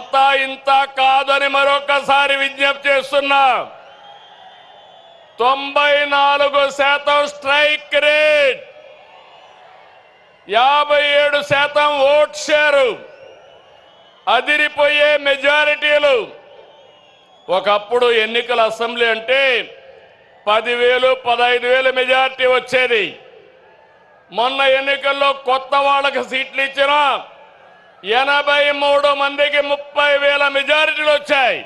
అంతా ఇంత కాదని మరొకసారి విజ్ఞప్తి చేస్తున్నా. 94% స్ట్రైక్ రేట్, 57% ఓట్ షేరు, అదిరిపోయే మెజారిటీలు. ఒకప్పుడు ఎన్నికల అసెంబ్లీ అంటే 10,000, 15,000 మెజారిటీ వచ్చేది. మొన్న ఎన్నికల్లో కొత్త వాళ్ళకి సీట్లు ఇచ్చిన 83 మందికి 30,000 మెజారిటీలు వచ్చాయి.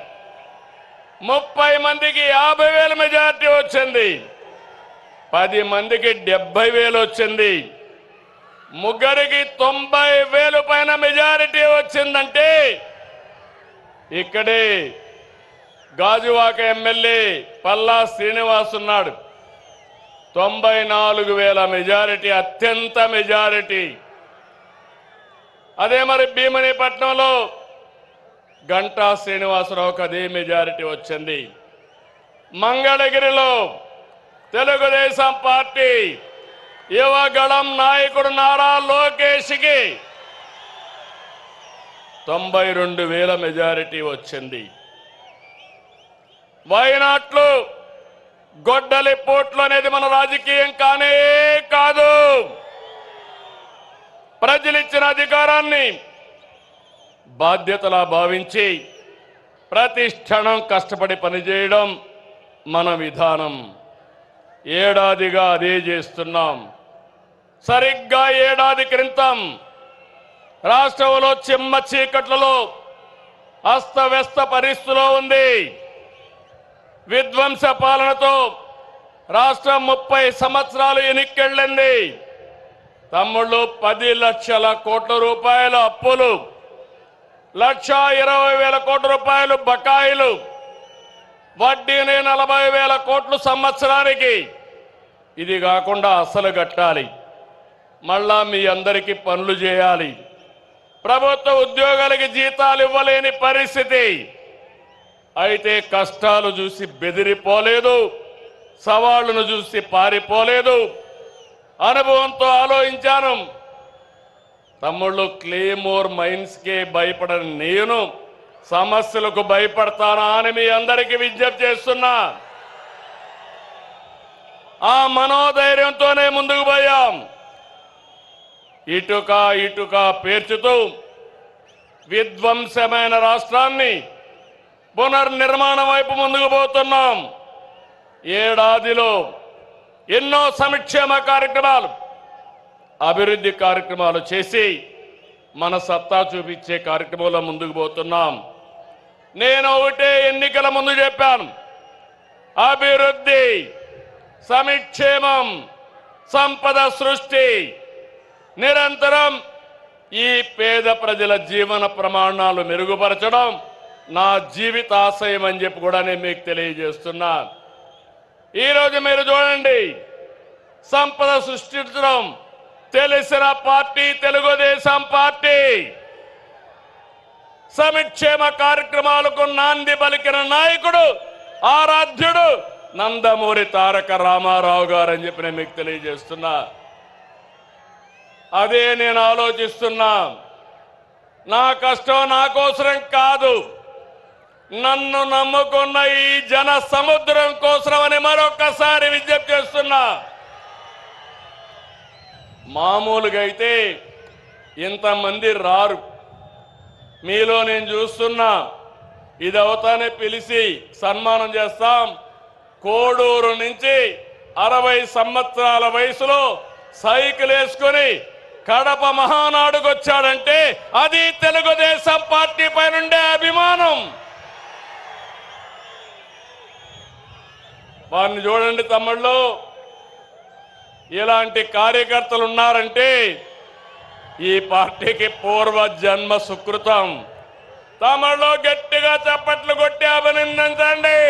30 మందికి 50,000 మెజారిటీ వచ్చింది. 10 మందికి 70,000 వచ్చింది. ముగ్గురికి 90,000 పైన మెజారిటీ వచ్చిందంటే ఇక్కడే గాజువాక ఎమ్మెల్యే పల్లా శ్రీనివాస్ ఉన్నాడు. 94,000 మెజారిటీ, అత్యంత మెజారిటీ. అదే మరి భీమునిపట్నంలో గంటా శ్రీనివాసరావుకి అదే మెజారిటీ వచ్చింది. మంగళగిరిలో తెలుగుదేశం పార్టీ యువగళం నాయకుడు నారా లోకేష్కి 92,000 మెజారిటీ వచ్చింది. వైనాట్లో గొడ్డలి పోట్లు అనేది మన రాజకీయం కానే కాదు. ప్రజలిచ్చిన అధికారాన్ని బాధ్యతలా భావించి ప్రతి క్షణం కష్టపడి పనిచేయడం మన విధానం. ఏడాదిగా అదే చేస్తున్నాం. సరిగ్గా ఏడాది క్రితం రాష్ట్రంలో చిమ్మ చీకట్లలో అస్తవ్యస్త పరిస్థితిలో ఉంది. విధ్వంస పాలనతో రాష్ట్రం 30 సంవత్సరాలు ఎన్నికెళ్ళింది. తమ్ముళ్ళు 10 లక్షల కోట్ల రూపాయల అప్పులు, 1,20,000 కోట్ల రూపాయలు బకాయిలు, వడ్డీని 40,000 కోట్లు సంవత్సరానికి. ఇది కాకుండా అసలు కట్టాలి. మళ్ళా మీ అందరికీ పనులు చేయాలి. ప్రభుత్వ ఉద్యోగాలకి జీతాలు ఇవ్వలేని పరిస్థితి. అయితే కష్టాలు చూసి బెదిరిపోలేదు, సవాళ్లను చూసి పారిపోలేదు. అనుభవంతో ఆలోచించాను. తమ్ముళ్ళు, క్లేమోర్ మైన్స్కే భయపడని నేను సమస్యలకు భయపడతానా అని మీ అందరికీ విజ్ఞప్తి చేస్తున్నా. ఆ మనోధైర్యంతోనే ముందుకు పోయాం. ఇటుక ఇటుక పేర్చుతూ విధ్వంసమైన రాష్ట్రాన్ని పునర్నిర్మాణం వైపు ముందుకు పోతున్నాం. ఏడాదిలో ఎన్నో సంక్షేమ కార్యక్రమాలు, అభివృద్ధి కార్యక్రమాలు చేసి మన సత్తా చూపించే కార్యక్రమంలో ముందుకు పోతున్నాం. నేను ఒకటే ఎన్నికల ముందు చెప్పాను, అభివృద్ధి, సంక్షేమం, సంపద సృష్టి, నిరంతరం ఈ పేద ప్రజల జీవన ప్రమాణాలు మెరుగుపరచడం నా జీవితాశయం అని చెప్పి కూడా నేను మీకు తెలియజేస్తున్నా. ఈరోజు మీరు చూడండి, సంపద సృష్టించడం తెలిసిన పార్టీ తెలుగుదేశం పార్టీ. సంక్షేమ కార్యక్రమాలకు నాంది పలికిన నాయకుడు, ఆరాధ్యుడు నందమూరి తారక రామారావు గారు అని చెప్పి నేను మీకు తెలియజేస్తున్నా. అదే నేను ఆలోచిస్తున్నా. నా కష్టం నా కోసరం కాదు, నన్ను నమ్ముకున్న ఈ జన సముద్రం కోసమని మరొకసారి విజ్ఞప్తి చేస్తున్నా. మామూలుగా అయితే ఇంతమంది రారు. మీలో నేను చూస్తున్నా, ఇది అవుతానే పిలిచి సన్మానం చేస్తాం. కోడూరు నుంచి 60 సంవత్సరాల వయసులో సైకిల్ వేసుకొని కడప మహానాడుకు వచ్చాడంటే అది తెలుగుదేశం పార్టీ పైనుండే అభిమానం. వారిని చూడండి తమ్ముళ్ళు, ఇలాంటి కార్యకర్తలు ఉన్నారంటే ఈ పార్టీకి పూర్వ జన్మ సుకృతం. తమలో గట్టిగా చప్పట్లు కొట్టి అభినందించండి.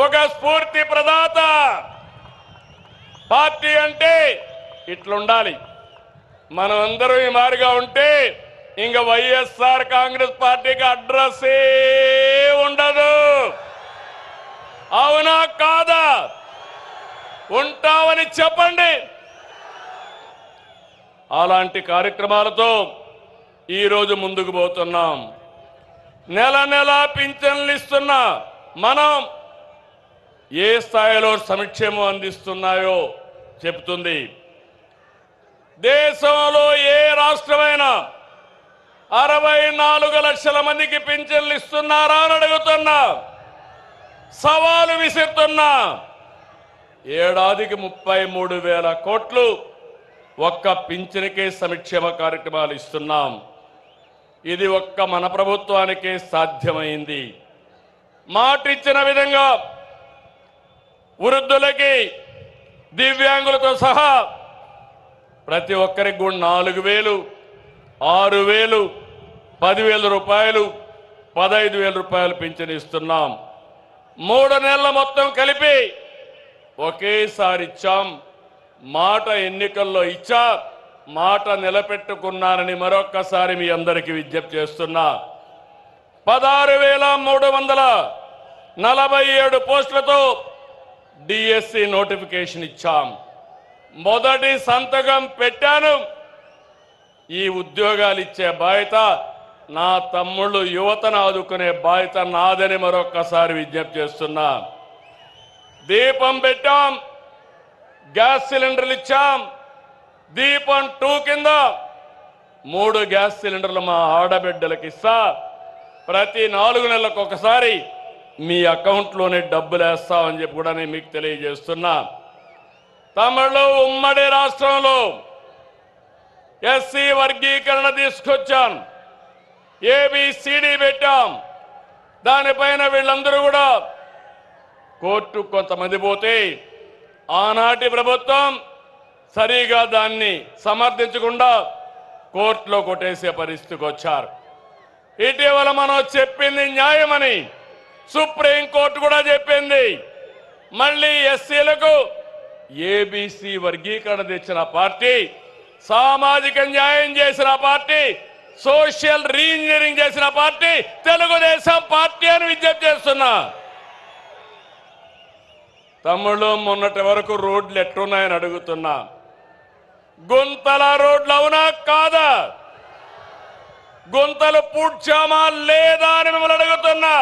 ఒక స్ఫూర్తి ప్రదాత. పార్టీ అంటే ఇట్లుండాలి. మనం అందరం ఈ మారిగా ఉంటే ఇంక వైఎస్ఆర్ కాంగ్రెస్ పార్టీకి అడ్రస్సే ఉండదు. అవునా కాదా? ఉంటామని చెప్పండి. అలాంటి కార్యక్రమాలతో ఈరోజు ముందుకు పోతున్నాం. నెల నెల పింఛన్లు ఇస్తున్నా మనం ఏ స్థాయిలో సంక్షేమం అందిస్తున్నాయో చెబుతుంది. దేశంలో ఏ రాష్ట్రమైనా 64 లక్షల మందికి పింఛన్లు ఇస్తున్నారా అని అడుగుతున్నా, సవాలు విసురుతున్నా. ఏడాదికి 33,000 కోట్లు ఒక్క పింఛన్కే సంక్షేమ కార్యక్రమాలు ఇస్తున్నాం. ఇది ఒక్క మన ప్రభుత్వానికే సాధ్యమైంది. మాటిచ్చిన విధంగా వృద్ధులకి, దివ్యాంగులతో సహా ప్రతి ఒక్కరికి కూడా 4,000, 6,000, 10,000 రూపాయలు, 15,000 రూపాయలు పింఛన్ ఇస్తున్నాం. 3 నెలల మొత్తం కలిపి ఒకేసారి ఇచ్చాం. మాట ఎన్నికల్లో ఇచ్చా, మాట నిలబెట్టుకున్నానని మరొక్కసారి మీ అందరికీ విజ్ఞప్తి చేస్తున్నా. 16,347 పోస్టులతో డిఎస్సి నోటిఫికేషన్ ఇచ్చాం. మొదటి సంతకం పెట్టాను. ఈ ఉద్యోగాలు ఇచ్చే బాధ్యత నా తమ్ముళ్ళు, యువతను ఆదుకునే బాధ్యత నాదని మరొక్కసారి విజ్ఞప్తి చేస్తున్నా. దీపం పెట్టాం, గ్యాస్ సిలిండర్లు ఇచ్చాం. దీపం 2 కింద 3 గ్యాస్ సిలిండర్లు మా ఆడబిడ్డలకు ఇస్తా. ప్రతి 4 నెలలకు ఒకసారి మీ అకౌంట్లోనే డబ్బులు వేస్తామని చెప్పి కూడా నేను మీకు తెలియజేస్తున్నా. తమిళలో ఉమ్మడి రాష్ట్రంలో ఎస్సీ వర్గీకరణ తీసుకొచ్చాం. ఏబిసిడి పెట్టాం. దానిపైన వీళ్ళందరూ కూడా కోర్టు కొంతమంది పోతే ఆనాటి ప్రభుత్వం సరిగా దాన్ని సమర్థించకుండా కోర్టులో కొట్టేసే పరిస్థితికి వచ్చారు. ఇటీవల మనం చెప్పింది న్యాయమని సుప్రీంకోర్టు కూడా చెప్పింది. మళ్ళీ ఎస్సీలకు ఏబిసి వర్గీకరణ తెచ్చిన పార్టీ, సామాజిక న్యాయం చేసిన పార్టీ, సోషల్ రీఇంజనీరింగ్ చేసిన పార్టీ తెలుగుదేశం పార్టీ అని విజ్ఞప్తి చేస్తున్నా. తమ్ముళ్ళు, మొన్నటి వరకు రోడ్లు ఎట్టున్నాయని అడుగుతున్నా. గుంతల రోడ్లు అవునా కాదా? గుంతలు పూడ్చామా లేదా అని మిమ్మల్ని అడుగుతున్నా.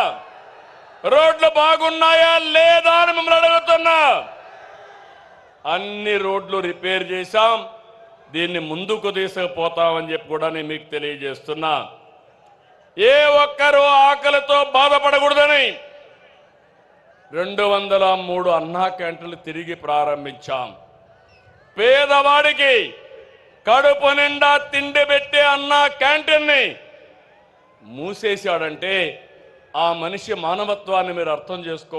రోడ్లు బాగున్నాయా లేదా అని మిమ్మల్ని అడుగుతున్నా. అన్ని రోడ్లు రిపేర్ చేశాం. దీన్ని ముందుకు తీసుకుపోతామని చెప్పి కూడా నేను మీకు తెలియజేస్తున్నా. ఏ ఒక్కరూ ఆకలితో బాధపడకూడదని 203 అన్నా క్యాంటీన్లు తిరిగి ప్రారంభించాం. పేదవాడికి కడుపు నిండా తిండి పెట్టే అన్నా క్యాంటీన్ని మూసేశాడంటే ఆ మనిషి మానవత్వాన్ని మీరు అర్థం చేసుకో.